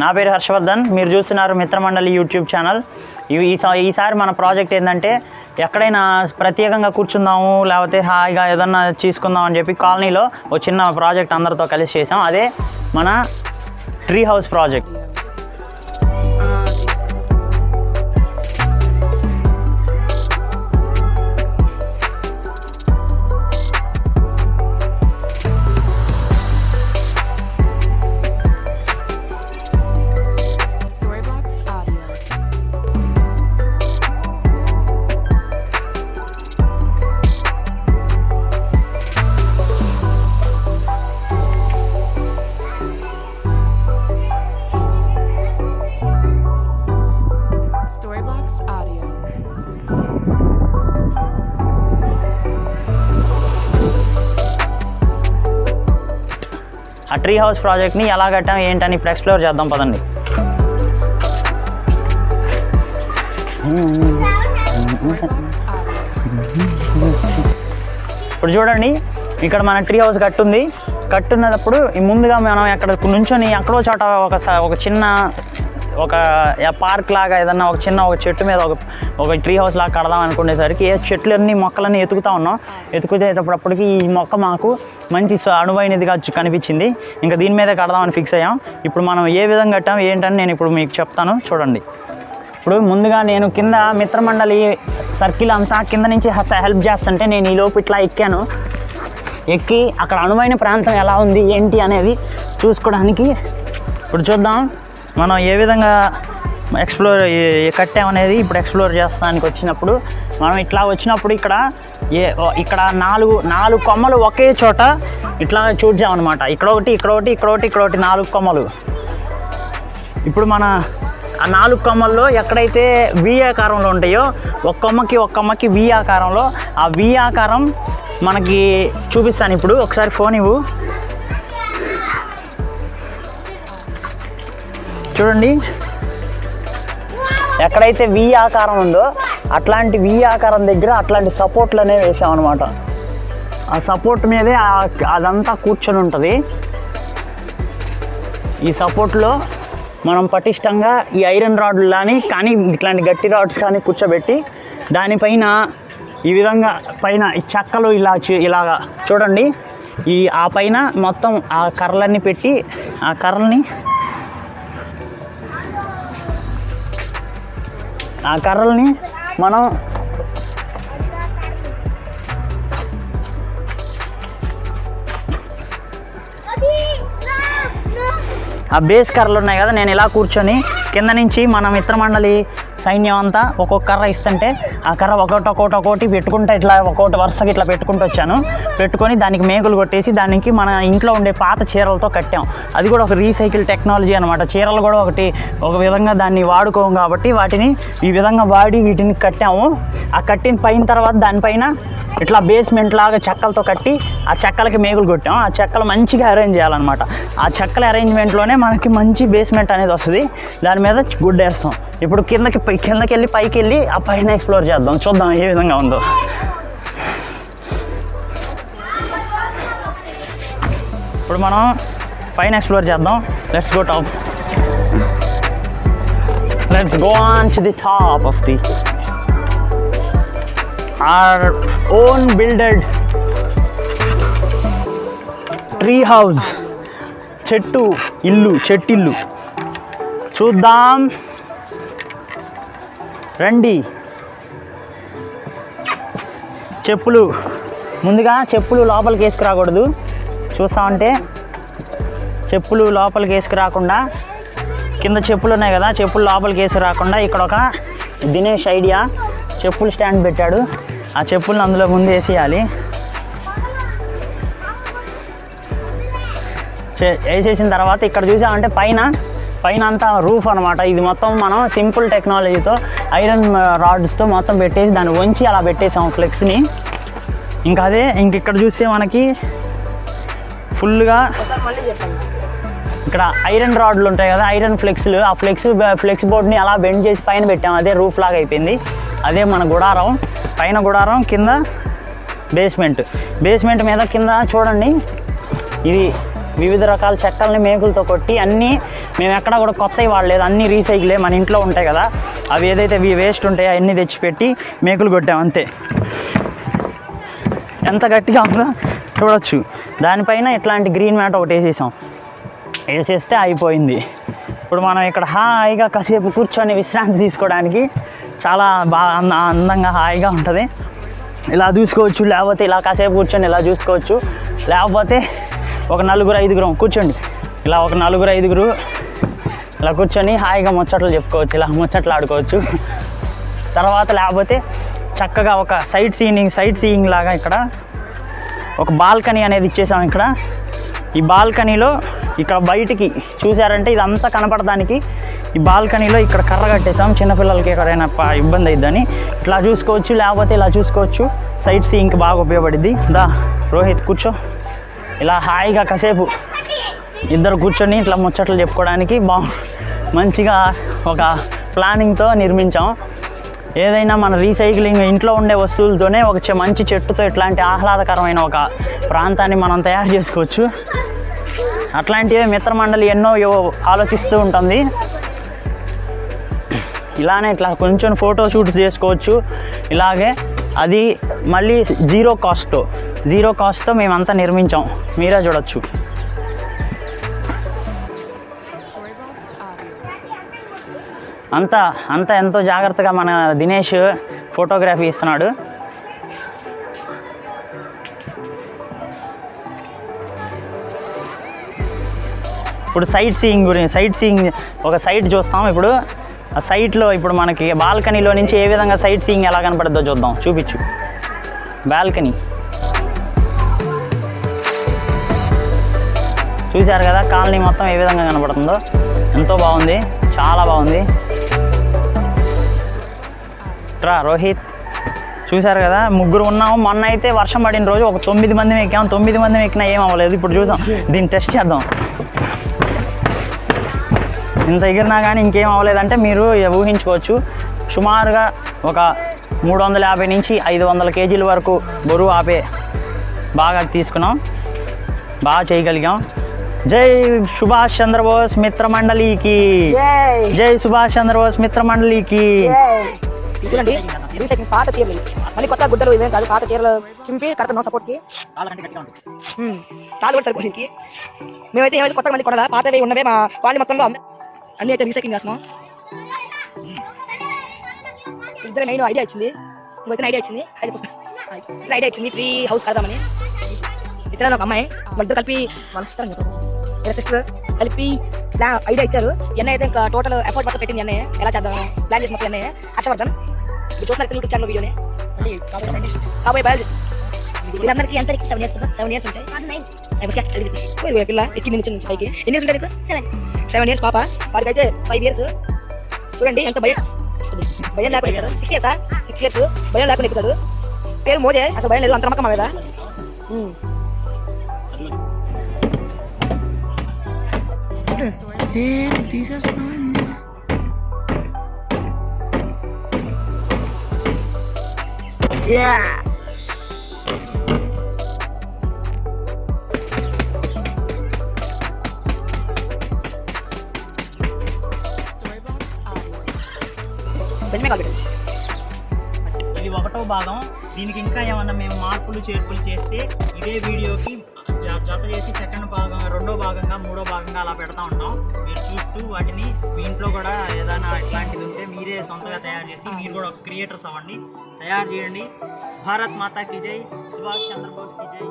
నా పేరు హర్షవర్ధన్, మీరు చూస్తున్నారు మిత్రమండలి యూట్యూబ్ ఛానల్. ఈసారి మన ప్రాజెక్ట్ ఏంటంటే ఎక్కడైనా ప్రత్యేకంగా కూర్చుందాము, లేకపోతే హాయిగా ఏదన్నా తీసుకుందాం అని చెప్పి కాలనీలో ఒక చిన్న ప్రాజెక్ట్ అందరితో కలిసి చేసాం. అదే మన ట్రీ హౌస్ ప్రాజెక్ట్. ఆ ట్రీ హౌస్ ప్రాజెక్ట్ని ఎలా కట్టాం ఏంటని ఇప్పుడు ఎక్స్ప్లోర్ చేద్దాం పదండి. ఇప్పుడు చూడండి, ఇక్కడ మన ట్రీ హౌస్ కట్టుంది. కట్టున్నప్పుడు ముందుగా మనం ఎక్కడ నుంచొని ఎక్కడో చోట ఒక చిన్న పార్క్ లాగా ఏదన్నా ఒక చెట్టు మీద ఒక ట్రీ హౌస్ లాగా కడదాం అనుకునేసరికి చెట్లన్నీ మొక్కలన్నీ ఎతుకుతా ఉన్నాం. ఎతుకుతేటప్పటికి ఈ మొక్క మాకు మంచి అనువైనదిగా కనిపించింది. ఇంకా దీని మీద కడదామని ఫిక్స్ అయ్యాం. ఇప్పుడు మనం ఏ విధంగా కట్టాం ఏంటని నేను ఇప్పుడు మీకు చెప్తాను, చూడండి. ఇప్పుడు ముందుగా నేను కింద మిత్రమండలి సర్కిల్ అంతా కింద నుంచి హెల్ప్ చేస్తుంటే నేను ఈలోపు ఇట్లా ఎక్కి అక్కడ అనువైన ప్రాంతం ఎలా ఉంది ఏంటి అనేది చూసుకోవడానికి ఇప్పుడు చూద్దాం మనం ఏ విధంగా ఎక్స్ప్లోర్ కట్టామనేది. ఇప్పుడు ఎక్స్ప్లోర్ చేస్తానికి వచ్చినప్పుడు మనం ఇట్లా వచ్చినప్పుడు ఇక్కడ నాలుగు కొమ్మలు ఒకే చోట ఇట్లా చూడ్చామన్నమాట. ఇక్కడ ఒకటి 4 కొమ్మలు. ఇప్పుడు మన ఆ 4 కొమ్మల్లో ఎక్కడైతే వి ఆకారంలో ఉంటాయో ఒక కొమ్మకి వి ఆకారంలో, ఆ వి ఆకారం మనకి చూపిస్తాను. ఇప్పుడు ఒకసారి ఫోన్ ఇవ్వు. చూడండి, ఎక్కడైతే వి ఆకారం ఉందో అట్లాంటి వి ఆకారం దగ్గర అట్లాంటి సపోర్ట్లు అనేవి వేసామన్నమాట. ఆ సపోర్ట్ మీదే అదంతా కూర్చొని ఉంటుంది. ఈ సపోర్ట్లో మనం పటిష్టంగా ఈ ఐరన్ రాడ్లు కానీ ఇట్లాంటి గట్టి రాడ్స్ కానీ కూర్చోబెట్టి దానిపైన ఈ విధంగా పైన ఈ చెక్కలు ఇలాగా చూడండి, ఆ పైన మొత్తం ఆ కర్రలన్నీ పెట్టి ఆ కర్రల్ని మనం ఆ బేస్ కర్రలు ఉన్నాయి కదా, నేను ఇలా కూర్చొని కింద నుంచి మన మిత్రమండలి సైన్యం అంతా ఒక్కొక్క కర్ర ఇస్తుంటే ఆ కర్ర ఒక్కొక్కటి పెట్టుకుంటే ఇట్లా ఒక్కొక్కటి వరుసగా ఇట్లా పెట్టుకుంటూ వచ్చాను. పెట్టుకొని దానికి మేకులు కొట్టేసి దానికి మన ఇంట్లో ఉండే పాత చీరలతో కట్టాం. అది కూడా ఒక రీసైకిల్ టెక్నాలజీ అనమాట. చీరలు కూడా ఒక విధంగా దాన్ని వాడుకోము కాబట్టి వాటిని ఈ విధంగా వాడి వీటిని కట్టాము. ఆ కట్టిన పైన తర్వాత దానిపైన ఇట్లా బేస్మెంట్ లాగా చెక్కలతో కట్టి ఆ చెక్కలకి మేకులు కొట్టాం. ఆ చెక్కలు మంచిగా అరేంజ్ చేయాలన్నమాట. ఆ చెక్కల అరేంజ్మెంట్లోనే మనకి మంచి బేస్మెంట్ అనేది వస్తుంది. దాని మీద గుడ్డేస్తాం. ఇప్పుడు కిందకి వెళ్ళి పైకి వెళ్ళి ఆ పైన ఎక్స్ప్లోర్ చేద్దాం, చూద్దాం ఏ విధంగా ఉందో. ఇప్పుడు మనం పైన ఎక్స్ప్లోర్ చేద్దాం. Let's go on to the top of the our own builded tree house. చెట్టు ఇల్లు చూద్దాం రండి. ముందుగా చెప్పులు లోపలికి వేసుకురాకూడదు. చూస్తామంటే చెప్పులు లోపలికి వేసుకురాకుండా కింద చెప్పులు ఉన్నాయి కదా, చెప్పులు లోపలికి వేసుకురాకుండా ఇక్కడ ఒక దినేష్ ఐడియా చెప్పులు స్టాండ్ పెట్టాడు. ఆ చెప్పులను అందులో ముందు వేసేయాలి. వేసేసిన తర్వాత ఇక్కడ చూసామంటే పైన అంతా రూఫ్ అనమాట. ఇది మొత్తం మనం సింపుల్ టెక్నాలజీతో ఐరన్ రాడ్స్తో మొత్తం పెట్టేసి దాన్ని వంచి అలా పెట్టేసాం ఫ్లెక్స్ని. ఇక్కడ చూస్తే మనకి ఫుల్గా ఇక్కడ ఐరన్ రాడ్లు ఉంటాయి కదా, ఐరన్ ఫ్లెక్స్లు. ఆ ఫ్లెక్స్ బోర్డ్ని అలా బెండ్ చేసి పైన పెట్టాం. అదే రూఫ్ లాగా అయిపోయింది. అదే మన గుడారం. పైన గుడారం, కింద బేస్మెంట్ మీద కింద చూడండి ఇది వివిధ రకాల చెక్కల్ని మేకులతో కొట్టి అన్నీ మేము ఎక్కడ కూడా కొత్తవి వాడలేదు, అన్నీ రీసైకిలే మన ఇంట్లో ఉంటాయి కదా, అవి ఏదైతే వేస్ట్ ఉంటాయో అవన్నీ తెచ్చిపెట్టి మేకులు కొట్టాం అంతే. ఎంత గట్టిగా ఉందో చూడొచ్చు. దానిపైన ఇట్లాంటి గ్రీన్ మ్యాట్ ఒకటి వేసేస్తే అయిపోయింది. ఇప్పుడు మనం ఇక్కడ హాయిగా కాసేపు కూర్చొని విశ్రాంతి తీసుకోవడానికి చాలా బాగా అందంగా హాయిగా ఉంటుంది. ఇలా చూసుకోవచ్చు, లేకపోతే ఇలా కాసేపు కూర్చొని ఇలా చూసుకోవచ్చు, లేకపోతే ఒక 4-5 కూర్చోండి. ఇలా ఒక 4-5 ఇలా కూర్చొని హాయిగా ముచ్చట్లు చెప్పుకోవచ్చు, ఇలా ముచ్చట్లు ఆడుకోవచ్చు. తర్వాత లేకపోతే చక్కగా ఒక సైట్ సీయింగ్ లాగా ఇక్కడ ఒక బాల్కనీ అనేది ఇచ్చేసాం. ఇక్కడ ఈ బాల్కనీలో ఇక్కడ బయటికి చూసారంటే ఇదంతా కనపడడానికి ఈ బాల్కనీలో ఇక్కడ కర్ర కట్టేసాం, చిన్నపిల్లలకి ఎక్కడైనా ఇబ్బంది అయిద్దని. ఇట్లా చూసుకోవచ్చు, లేకపోతే ఇలా చూసుకోవచ్చు. సైట్ సీయింగ్కి బాగా ఉపయోగపడుద్ది. దా రోహిత్ కూర్చో. ఇలా హాయిగా కాసేపు ఇద్దరు కూర్చొని ఇట్లా ముచ్చట్లు చెప్పుకోవడానికి మంచిగా ఒక ప్లానింగ్తో నిర్మించాం. ఏదైనా మన రీసైక్లింగ్ ఇంట్లో ఉండే వస్తువులతోనే ఒక మంచి చెట్టుతో ఇట్లాంటి ఆహ్లాదకరమైన ఒక ప్రాంతాన్ని మనం తయారు చేసుకోవచ్చు. అట్లాంటివే మిత్రమండలి ఎన్నో ఆలోచిస్తూ ఉంటుంది. ఇలానే ఇట్లా కొంచెం ఫోటో షూట్ చేసుకోవచ్చు. ఇలాగే అది మళ్ళీ జీరో కాస్ట్తో మేమంతా నిర్మించాం, మీరే చూడొచ్చు. అంతా ఎంతో జాగ్రత్తగా మన దినేష్ ఫోటోగ్రఫీ ఇస్తున్నాడు. ఇప్పుడు సైట్ సీయింగ్ ఒక సైట్ చూస్తాం. ఇప్పుడు ఆ సైట్లో ఇప్పుడు మనకి బాల్కనీలో నుంచి ఏ విధంగా సైట్ సీయింగ్ ఎలా కనపడుద్దో చూద్దాం. చూపించు. బాల్కనీ చూశారు కదా, కాలనీ మొత్తం ఏ విధంగా కనపడుతుందో, ఎంతో బాగుంది, చాలా బాగుంది. రా రోహిత్, చూశారు కదా, 3 ఉన్నాము. మొన్న అయితే వర్షం పడిన రోజు ఒక 9 మంది ఎక్కాము. 9 మంది ఎక్కినా ఏం అవ్వలేదు. ఇప్పుడు చూసాం, దీన్ని టెస్ట్ చేద్దాం. ఇంత ఎగిరినా కానీ ఇంకేం అవ్వలేదంటే మీరు ఊహించుకోవచ్చు. సుమారుగా ఒక 350 నుంచి 500 కేజీల వరకు బరువు ఆపే బాగా తీసుకున్నాం, బాగా చేయగలిగాం. జై సుభాష్ చంద్రబోస్ మిత్రమండలికి, జై సుభాష్ చంద్రబోస్ మిత్రమండలికి. చూడండి, రీసైక్లింగ్ పాత చీరలు, మళ్ళీ కొత్త గుడ్డలు ఇవేం కాదు, పాత చీరలు చింపి కడుతున్నాం సపోర్ట్కి. కాలు కూడా సరిపోయింది. మేమైతే ఏమైతే కొత్తగా మళ్ళీ కొనాలా, పాతవి ఉన్నవే మా కాలనీ మొత్తంలో అన్నీ అయితే రీసైక్లింగ్ చేస్తున్నాం. ఇద్దరు నేను ఐడియా ఇచ్చింది, ఇంకొక ఐడియా ఇచ్చింది ఫ్రీ హౌస్ కడదామని. ఇద్దరు ఒక అమ్మాయి, వాళ్ళిద్దరు కలిపి వాళ్ళ సిస్టర్ కలిపి ఐడియా ఇచ్చారు. ఎన్నో అయితే ఇంకా టోటల్ ఎఫర్ట్ మొత్తం పెట్టింది. అన్నయ్య ఎలా చేద్దాం ప్లాన్ చేసి మొత్తం అన్నయ్య హర్షవర్ధన్. ఇది చూస్తున్నారు యూట్యూబ్ ఛానల్ వీడియోనే. కాబోయే బయాలజిస్ట్ వీళ్ళందరికీ ఎంత 7 years ఉంటాయి. పిల్ల ఎక్కింది నుంచి పైకి. ఎన్ని ఇయర్స్ ఉంటాయి? 7 years పాప. వాడికైతే 5 years. చూడండి ఎంత భయం లేకుండా ఎక్కుతాడు. 6 years భయం లేకుండా ఎక్కుతాడు. పేరు మోజే, అసలు భయం లేదు, అంత నమ్మకం కదా. ఇది 1వ భాగం. దీనికి ఇంకా ఏమన్నా మేము మార్పులు చేర్పులు చేస్తే ఇదే వీడియోకి జత చేసి 2వ భాగం, 2వ భాగంగా, 3వ భాగంగా అలా పెడతా ఉంటాం. మీరు చూస్తూ వాటిని మీ ఇంట్లో కూడా ఏదైనా ఇట్లాంటిది ఉంటే మీరే సొంతంగా తయారు చేసి మీరు కూడా క్రియేటర్స్ అవ్వండి, తయారు చేయండి. భారత్ మాతా కీ జై, సుభాష్ చంద్రబోస్ కీ జై.